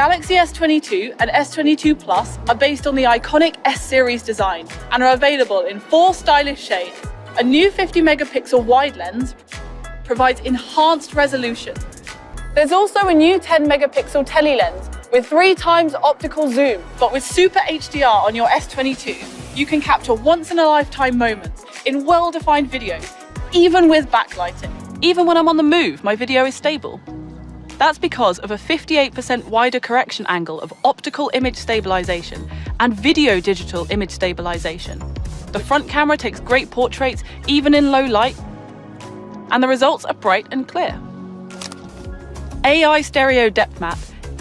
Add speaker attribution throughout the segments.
Speaker 1: Galaxy S22 and S22 Plus are based on the iconic S-series design and are available in 4 stylish shades. A new 50-megapixel wide lens provides enhanced resolution. There's also a new 10-megapixel tele lens with 3 times optical zoom, but with Super HDR on your S22, you can capture once-in-a-lifetime moments in well-defined videos, even with backlighting. Even when I'm on the move, my video is stable. That's because of a 58% wider correction angle of optical image stabilization and video digital image stabilization. The front camera takes great portraits, even in low light, and the results are bright and clear. AI Stereo Depth Map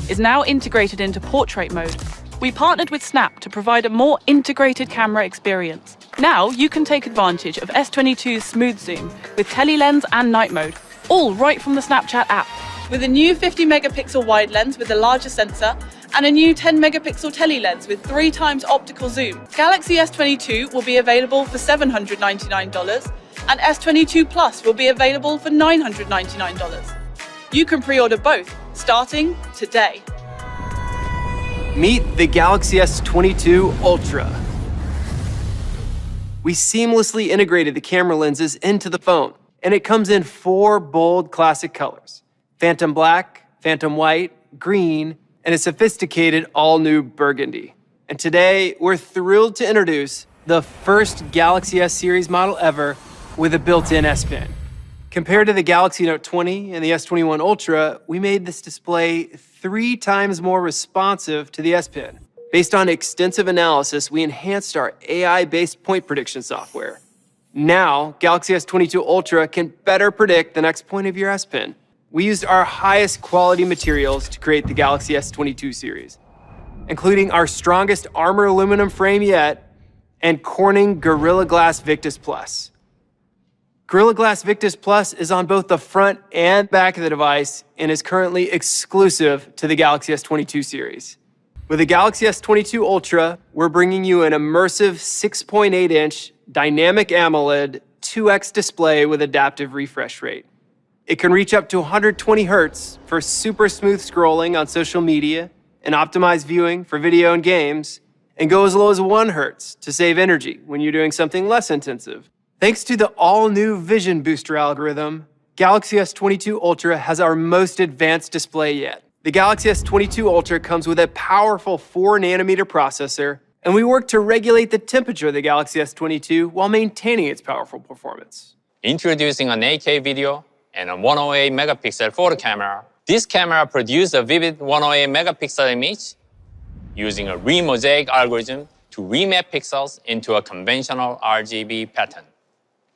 Speaker 1: is now integrated into portrait mode. We partnered with Snap to provide a more integrated camera experience. Now you can take advantage of S22's smooth zoom with tele-lens and night mode, all right from the Snapchat app. With a new 50-megapixel wide lens with a larger sensor and a new 10-megapixel tele lens with 3 times optical zoom, Galaxy S22 will be available for $799 and S22 Plus will be available for $999. You can pre-order both, starting today.
Speaker 2: Meet the Galaxy S22 Ultra. We seamlessly integrated the camera lenses into the phone, and it comes in 4 bold classic colors: Phantom Black, Phantom White, Green, and a sophisticated all-new burgundy. And today, we're thrilled to introduce the first Galaxy S series model ever with a built-in S Pen. Compared to the Galaxy Note 20 and the S21 Ultra, we made this display 3 times more responsive to the S Pen. Based on extensive analysis, we enhanced our AI-based point prediction software. Now, Galaxy S22 Ultra can better predict the next point of your S Pen. We used our highest quality materials to create the Galaxy S22 series, including our strongest armor aluminum frame yet and Corning Gorilla Glass Victus Plus. Gorilla Glass Victus Plus is on both the front and back of the device and is currently exclusive to the Galaxy S22 series. With the Galaxy S22 Ultra, we're bringing you an immersive 6.8-inch dynamic AMOLED 2x display with adaptive refresh rate. It can reach up to 120 Hz for super smooth scrolling on social media and optimized viewing for video and games, and go as low as 1 Hz to save energy when you're doing something less intensive. Thanks to the all-new Vision Booster algorithm, Galaxy S22 Ultra has our most advanced display yet. The Galaxy S22 Ultra comes with a powerful 4nm processor, and we work to regulate the temperature of the Galaxy S22 while maintaining its powerful performance.
Speaker 3: Introducing an 8K video and a 108-megapixel photo camera, this camera produces a vivid 108-megapixel image using a remosaic algorithm to remap pixels into a conventional RGB pattern.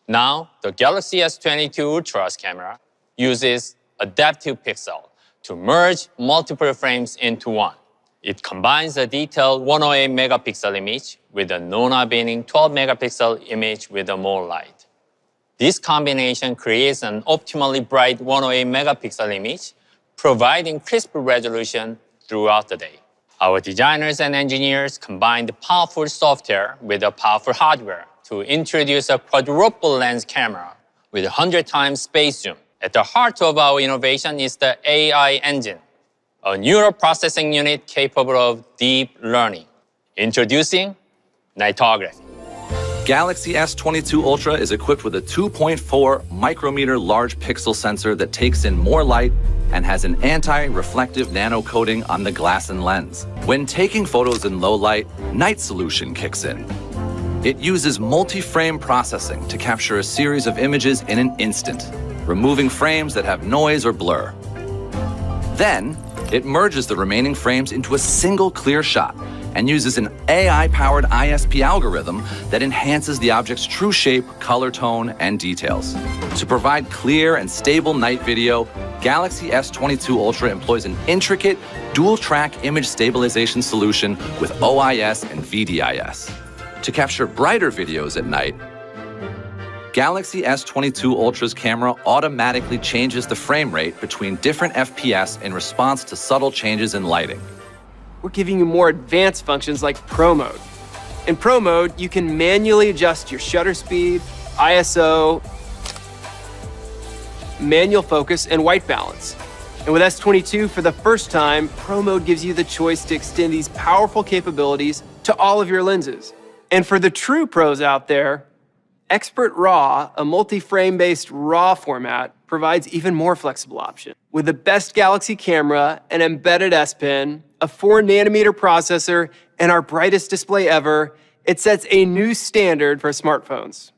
Speaker 3: Now, the Galaxy S22 Ultra's camera uses adaptive pixel to merge multiple frames into one. It combines a detailed 108-megapixel image with a non-abeying 12-megapixel image with a more light. This combination creates an optimally bright 108-megapixel image, providing crisp resolution throughout the day. Our designers and engineers combined powerful software with a powerful hardware to introduce a quadruple lens camera with 100 times space zoom. At the heart of our innovation is the AI engine, a neural processing unit capable of deep learning. Introducing Nightography.
Speaker 4: Galaxy S22 Ultra is equipped with a 2.4 micrometer large pixel sensor that takes in more light and has an anti-reflective nano coating on the glass and lens. When taking photos in low light, night solution kicks in. It uses multi-frame processing to capture a series of images in an instant, removing frames that have noise or blur. Then, it merges the remaining frames into a single clear shot and uses an AI-powered ISP algorithm that enhances the object's true shape, color tone, and details. To provide clear and stable night video, Galaxy S22 Ultra employs an intricate dual-track image stabilization solution with OIS and VDIS. To capture brighter videos at night, Galaxy S22 Ultra's camera automatically changes the frame rate between different FPS in response to subtle changes in lighting.
Speaker 2: We're giving you more advanced functions like Pro Mode. In Pro Mode, you can manually adjust your shutter speed, ISO, manual focus, and white balance. And with S22, for the first time, Pro Mode gives you the choice to extend these powerful capabilities to all of your lenses. And for the true pros out there, Expert RAW, a multi-frame-based RAW format, provides even more flexible options. With the best Galaxy camera, an embedded S Pen, a 4nm processor, and our brightest display ever, it sets a new standard for smartphones.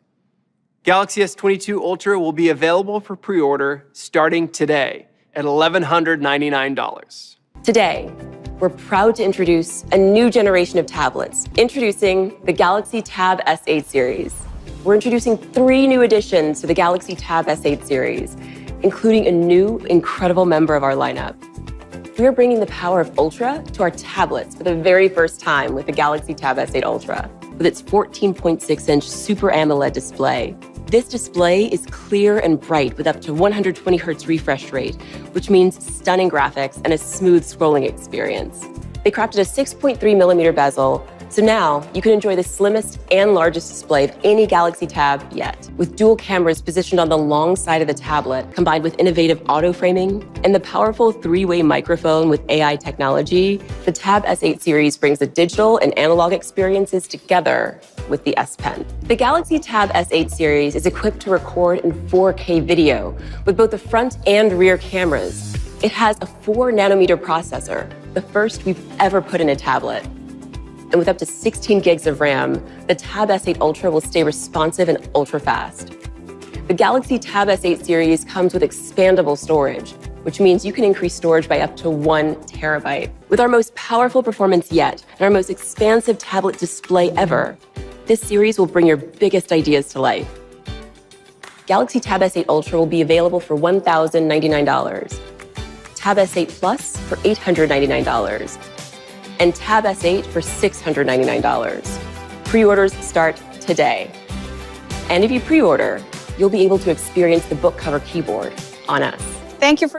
Speaker 2: Galaxy S22 Ultra will be available for pre-order starting today at $1,199.
Speaker 5: Today, we're proud to introduce a new generation of tablets, introducing the Galaxy Tab S8 series. We're introducing 3 new additions to the Galaxy Tab S8 series, including a new, incredible member of our lineup. We are bringing the power of Ultra to our tablets for the very first time with the Galaxy Tab S8 Ultra, with its 14.6-inch Super AMOLED display. This display is clear and bright with up to 120 Hz refresh rate, which means stunning graphics and a smooth scrolling experience. They crafted a 6.3mm bezel, so now you can enjoy the slimmest and largest display of any Galaxy Tab yet. With dual cameras positioned on the long side of the tablet, combined with innovative auto framing and the powerful 3-way microphone with AI technology, the Tab S8 series brings the digital and analog experiences together with the S Pen. The Galaxy Tab S8 series is equipped to record in 4K video with both the front and rear cameras. It has a 4nm processor, the first we've ever put in a tablet. And with up to 16 gigs of RAM, the Tab S8 Ultra will stay responsive and ultra-fast. The Galaxy Tab S8 series comes with expandable storage, which means you can increase storage by up to 1 terabyte. With our most powerful performance yet and our most expansive tablet display ever, this series will bring your biggest ideas to life. Galaxy Tab S8 Ultra will be available for $1,099, Tab S8 Plus for $899, and Tab S8 for $699. Pre-orders start today. And if you pre-order, you'll be able to experience the book cover keyboard on us.
Speaker 1: Thank you for